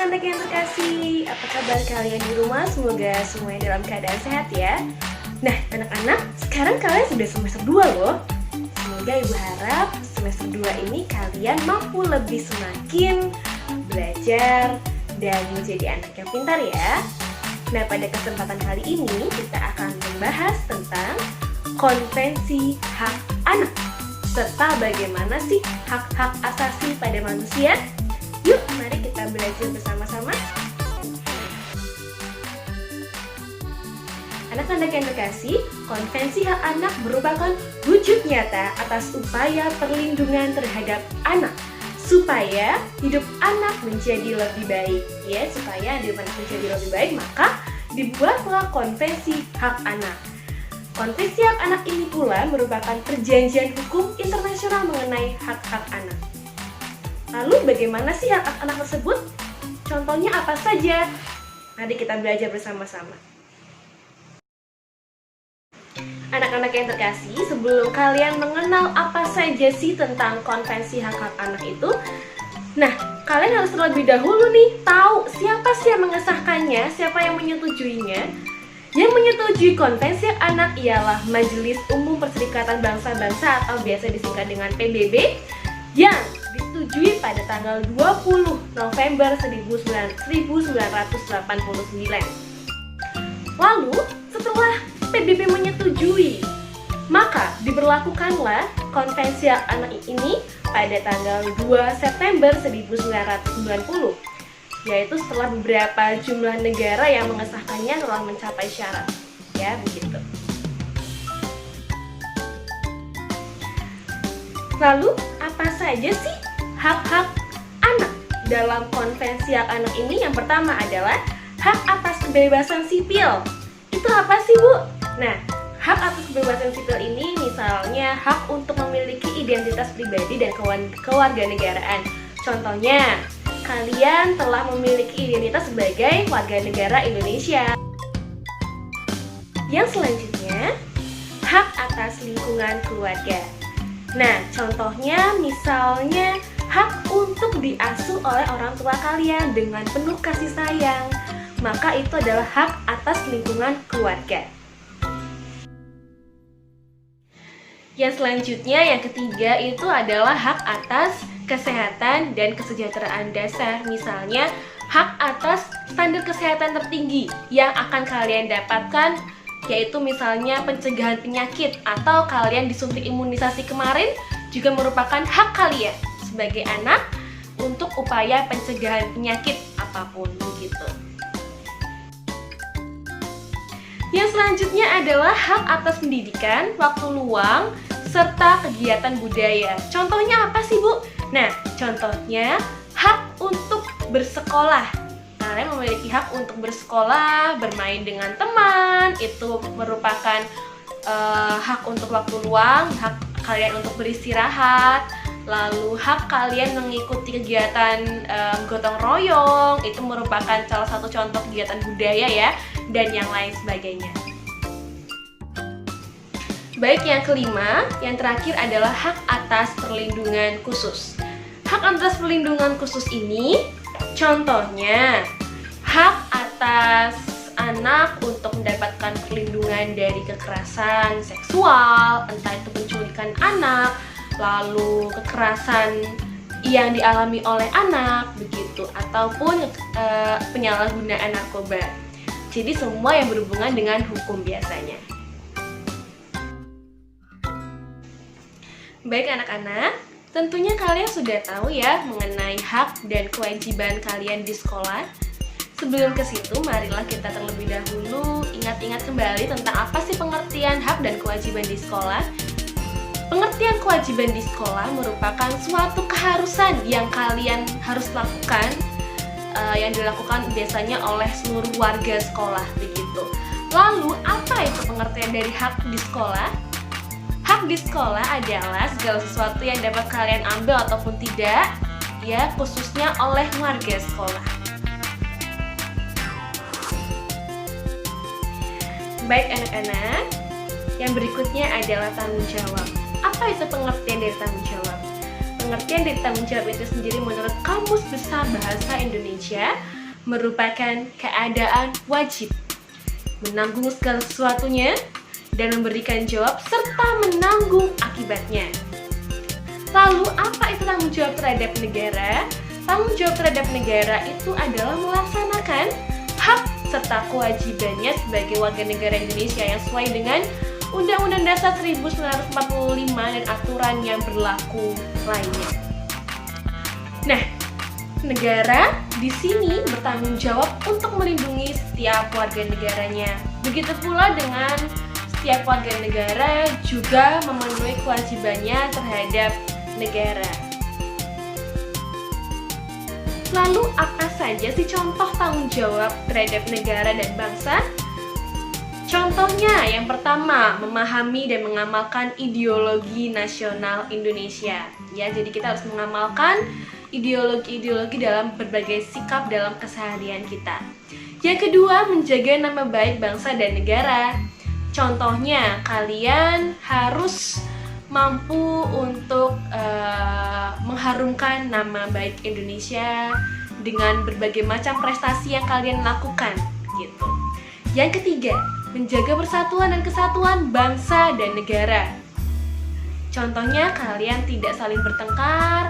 anak-anak yang terkasih, apa kabar kalian di rumah? Semoga semuanya dalam keadaan sehat ya. Nah, anak-anak, sekarang kalian sudah semester 2 loh. Semoga ibu harap semester 2 ini kalian mampu lebih semakin belajar dan menjadi anak yang pintar ya. Nah, pada kesempatan kali ini kita akan membahas tentang konvensi hak anak serta bagaimana sih hak-hak asasi pada manusia. Yuk, mari kita belajar bersama-sama. Anak-anak yang terkasih, konvensi hak anak merupakan wujud nyata atas upaya perlindungan terhadap anak supaya hidup anak menjadi lebih baik. Ya, supaya hidup anak menjadi lebih baik, maka dibuatlah konvensi hak anak. Konvensi hak anak ini pula merupakan perjanjian hukum internasional mengenai hak-hak anak. Lalu bagaimana sih hak anak tersebut? Contohnya apa saja? Mari kita belajar bersama-sama. Anak-anak yang terkasih, sebelum kalian mengenal apa saja sih tentang konvensi hak-hak anak itu, nah, kalian harus terlebih dahulu nih tahu siapa sih yang mengesahkannya, siapa yang menyetujuinya. Yang menyetujui konvensi hak anak ialah Majelis Umum Perserikatan Bangsa-Bangsa atau biasa disingkat dengan PBB yang disetujui pada tanggal 20 November 1989. Lalu, setelah PBB menyetujui, maka diberlakukanlah konvensi hak anak ini pada tanggal 2 September 1990, yaitu setelah beberapa jumlah negara yang mengesahkannya telah mencapai syarat. Ya, begitu. Lalu, apa saja sih hak-hak anak dalam konvensi hak anak ini? Yang pertama adalah hak atas kebebasan sipil. Itu apa sih, Bu? Nah, hak atas kebebasan sipil ini misalnya hak untuk memiliki identitas pribadi dan kewarganegaraan. Contohnya, kalian telah memiliki identitas sebagai warga negara Indonesia. Yang selanjutnya, hak atas lingkungan keluarga. Nah, contohnya misalnya hak untuk diasuh oleh orang tua kalian dengan penuh kasih sayang. Maka itu adalah hak atas lingkungan keluarga. Yang selanjutnya, yang ketiga itu adalah hak atas kesehatan dan kesejahteraan dasar. Misalnya, hak atas standar kesehatan tertinggi yang akan kalian dapatkan, yaitu misalnya pencegahan penyakit atau kalian disuntik imunisasi kemarin juga merupakan hak kalian sebagai anak untuk upaya pencegahan penyakit apapun begitu. Yang selanjutnya adalah hak atas pendidikan, waktu luang, serta kegiatan budaya. Contohnya apa sih, Bu? Nah, contohnya hak untuk bersekolah. Kalian memiliki hak untuk bersekolah, bermain dengan teman, itu merupakan hak untuk waktu luang, hak kalian untuk beristirahat, lalu hak kalian mengikuti kegiatan gotong royong, itu merupakan salah satu contoh kegiatan budaya ya, dan yang lain sebagainya. Baik, yang kelima, yang terakhir adalah hak atas perlindungan khusus. Hak atas perlindungan khusus ini, contohnya hak atas anak untuk mendapatkan perlindungan dari kekerasan seksual, entah itu penculikan anak, lalu kekerasan yang dialami oleh anak, begitu, ataupun penyalahgunaan narkoba. Jadi semua yang berhubungan dengan hukum biasanya. Baik anak-anak, tentunya kalian sudah tahu ya mengenai hak dan kewajiban kalian di sekolah. Sebelum ke situ, marilah kita terlebih dahulu ingat-ingat kembali tentang apa sih pengertian hak dan kewajiban di sekolah. Pengertian kewajiban di sekolah merupakan suatu keharusan yang kalian harus lakukan, yang dilakukan biasanya oleh seluruh warga sekolah, begitu. Lalu, apa itu pengertian dari hak di sekolah? Hak di sekolah adalah segala sesuatu yang dapat kalian ambil ataupun tidak, ya, khususnya oleh warga sekolah. Baik anak-anak, yang berikutnya adalah tanggung jawab. Apa itu pengertian dari tanggung jawab? Pengertian dari tanggung jawab itu sendiri menurut Kamus Besar Bahasa Indonesia merupakan keadaan wajib menanggung segala sesuatunya dan memberikan jawab serta menanggung akibatnya. Lalu apa itu tanggung jawab terhadap negara? Tanggung jawab terhadap negara itu adalah melaksanakan hak serta kewajibannya sebagai warga negara Indonesia yang sesuai dengan Undang-Undang Dasar 1945 dan aturan yang berlaku lainnya. Nah, negara di sini bertanggung jawab untuk melindungi setiap warga negaranya. Begitu pula dengan setiap warga negara juga memenuhi kewajibannya terhadap negara. Lalu apa saja sih contoh tanggung jawab terhadap negara dan bangsa? Contohnya, yang pertama, memahami dan mengamalkan ideologi nasional Indonesia. Ya, jadi kita harus mengamalkan ideologi-ideologi dalam berbagai sikap dalam keseharian kita. Yang kedua, menjaga nama baik bangsa dan negara. Contohnya, kalian harus mampu untuk mengharumkan nama baik Indonesia dengan berbagai macam prestasi yang kalian lakukan, gitu. Yang ketiga, menjaga persatuan dan kesatuan bangsa dan negara. Contohnya, kalian tidak saling bertengkar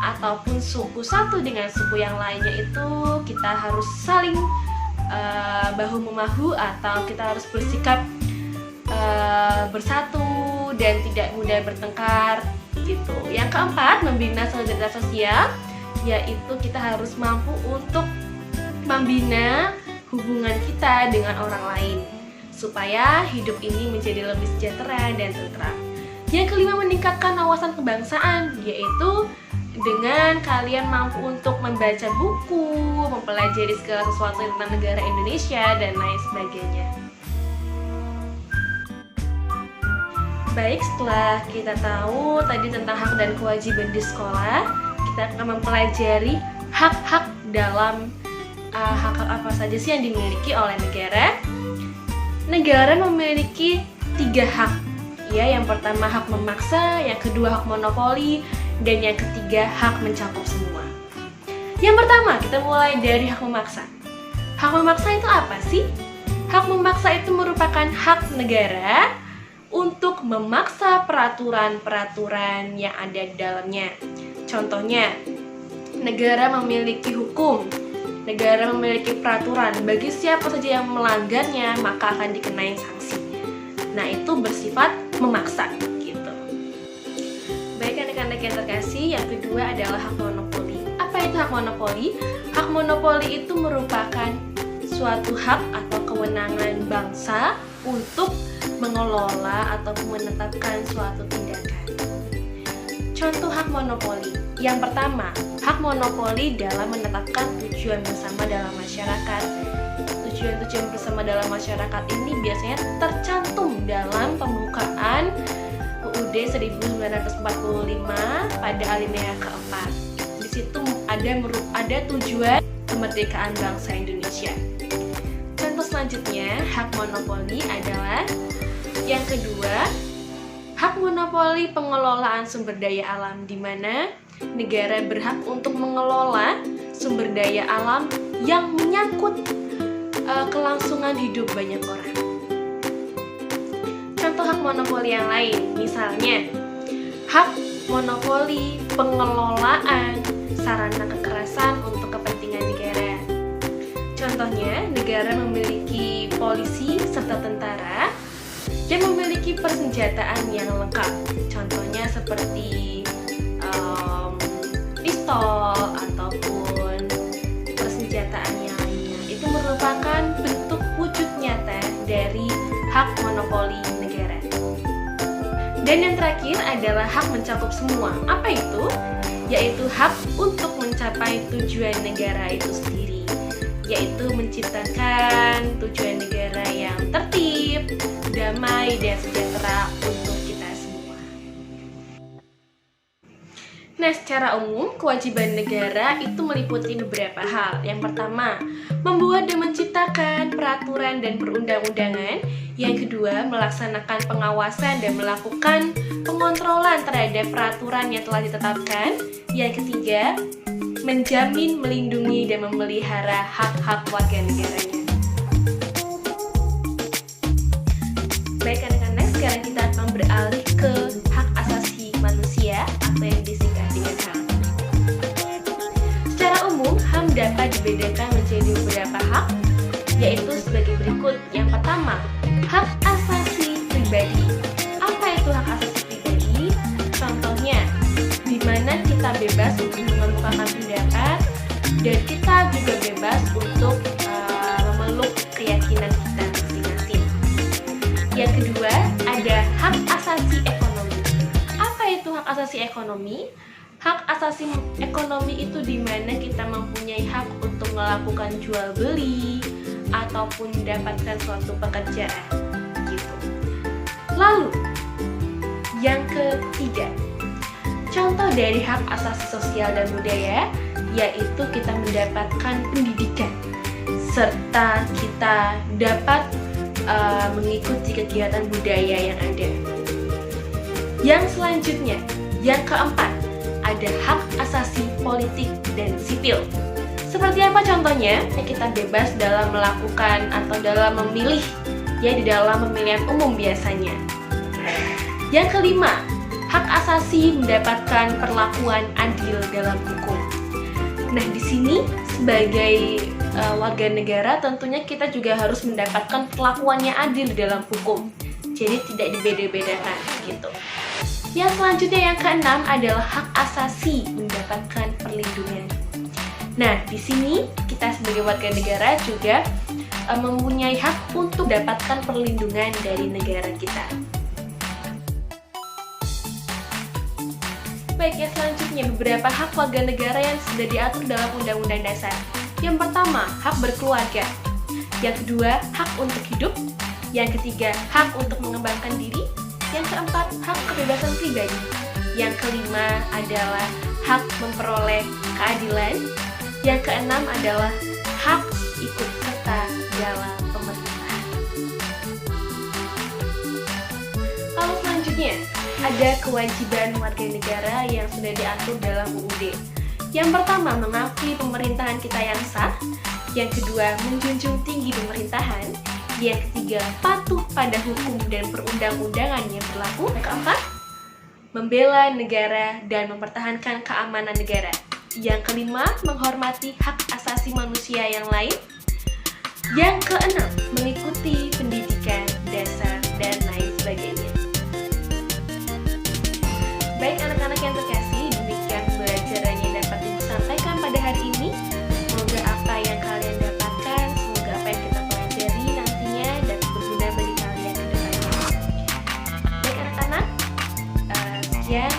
ataupun suku satu dengan suku yang lainnya itu kita harus saling bahu-membahu atau kita harus bersikap bersatu dan tidak mudah bertengkar gitu. Yang keempat, membina solidaritas sosial, yaitu kita harus mampu untuk membina hubungan kita dengan orang lain supaya hidup ini menjadi lebih sejahtera dan tentram. Yang kelima, meningkatkan wawasan kebangsaan, yaitu dengan kalian mampu untuk membaca buku, mempelajari segala sesuatu tentang negara Indonesia, dan lain sebagainya. Baik, setelah kita tahu tadi tentang hak dan kewajiban di sekolah, kita akan mempelajari hak-hak dalam hak-hak apa saja sih yang dimiliki oleh negara. Negara memiliki 3 hak. Ya, yang pertama hak memaksa, yang kedua hak monopoli, dan yang ketiga hak mencakup semua. Yang pertama, kita mulai dari hak memaksa. Hak memaksa itu apa sih? Hak memaksa itu merupakan hak negara untuk memaksa peraturan-peraturan yang ada di dalamnya. Contohnya, negara memiliki hukum, negara memiliki peraturan, bagi siapa saja yang melanggarnya maka akan dikenai sanksi. Nah, itu bersifat memaksa gitu. Baik anak-anak yang terkasih, yang kedua adalah hak monopoli. Apa itu hak monopoli? Hak monopoli itu merupakan suatu hak atau kewenangan bangsa untuk mengelola atau menetapkan suatu tindakan. Contoh hak monopoli. Yang pertama, hak monopoli dalam menetapkan tujuan bersama dalam masyarakat. Tujuan-tujuan bersama dalam masyarakat ini biasanya tercantum dalam pembukaan UUD 1945 pada alinea keempat. Di situ ada tujuan kemerdekaan bangsa Indonesia. Contoh selanjutnya, hak monopoli adalah yang kedua, hak monopoli pengelolaan sumber daya alam, di mana negara berhak untuk mengelola sumber daya alam yang menyangkut kelangsungan hidup banyak orang. Contoh hak monopoli yang lain, misalnya hak monopoli pengelolaan sarana kekerasan untuk kepentingan negara. Contohnya, negara memiliki polisi serta tentara yang memiliki persenjataan yang lengkap. Contohnya seperti pistol ataupun persenjataan yang lainnya. Itu merupakan bentuk wujud nyata dari hak monopoli negara. Dan yang terakhir adalah hak mencakup semua. Apa itu? Yaitu hak untuk mencapai tujuan negara itu sendiri, yaitu menciptakan tujuan negara yang tertib, damai, dan sejahtera untuk kita semua. Nah, secara umum, kewajiban negara itu meliputi beberapa hal. Yang pertama, membuat dan menciptakan peraturan dan perundang-undangan. Yang kedua, melaksanakan pengawasan dan melakukan pengontrolan terhadap peraturan yang telah ditetapkan. Yang ketiga, menjamin, melindungi, dan memelihara hak-hak warga negaranya. Baik anak-anak, sekarang kita akan beralih ke hak asasi manusia atau yang disingkat dengan HAM. Secara umum, HAM dapat dibedakan menjadi beberapa hak, yaitu sebagai berikut. Yang pertama, hak asasi pribadi. Apa itu hak asasi pribadi? Contohnya, di mana kita bebas untuk mengemukakan pendapat dan kita juga bebas untuk memeluk keyakinan kita masing-masing. Yang kedua, ada hak asasi ekonomi. Apa itu hak asasi ekonomi? Hak asasi ekonomi itu di mana kita mempunyai hak untuk melakukan jual beli ataupun mendapatkan suatu pekerjaan gitu. Lalu, yang ketiga, contoh dari hak asasi sosial dan budaya yaitu kita mendapatkan pendidikan serta kita dapat mengikuti kegiatan budaya yang ada. Yang selanjutnya, yang keempat, ada hak asasi politik dan sipil. Seperti apa contohnya? Kita bebas dalam melakukan atau dalam memilih, ya di dalam pemilihan umum biasanya. Yang kelima, hak asasi mendapatkan perlakuan adil dalam hukum. Nah, di sini sebagai warga negara tentunya kita juga harus mendapatkan perlakuannya adil dalam hukum. Jadi tidak dibeda-bedakan gitu. Yang selanjutnya yang keenam adalah hak asasi mendapatkan perlindungan. Nah, di sini kita sebagai warga negara juga mempunyai hak untuk mendapatkan perlindungan dari negara kita. Baik, yang selanjutnya beberapa hak warga negara yang sudah diatur dalam Undang-Undang Dasar. Yang pertama, hak berkeluarga. Yang kedua, hak untuk hidup. Yang ketiga, hak untuk mengembangkan diri. Yang keempat, hak kebebasan pribadi. Yang kelima adalah hak memperoleh keadilan. Yang keenam adalah hak ikut serta dalam pemerintahan. Lalu selanjutnya, ada kewajiban warga negara yang sudah diatur dalam UUD. Yang pertama, mengakui pemerintahan kita yang sah. Yang kedua, menjunjung tinggi pemerintahan. Yang ketiga, patuh pada hukum dan perundang-undangan yang berlaku. Yang keempat, membela negara dan mempertahankan keamanan negara. Yang kelima, menghormati hak asasi manusia yang lain. Yang keenam, mengikuti pendidikan dasar dan lain sebagainya. Baik anak-anak yang terkasih, demikian pembelajaran yang dapat disampaikan pada hari ini. Semoga apa yang kalian dapatkan, semoga apa yang kita pelajari nantinya dapat berguna bagi kalian ke depannya. Baik anak-anak, sekian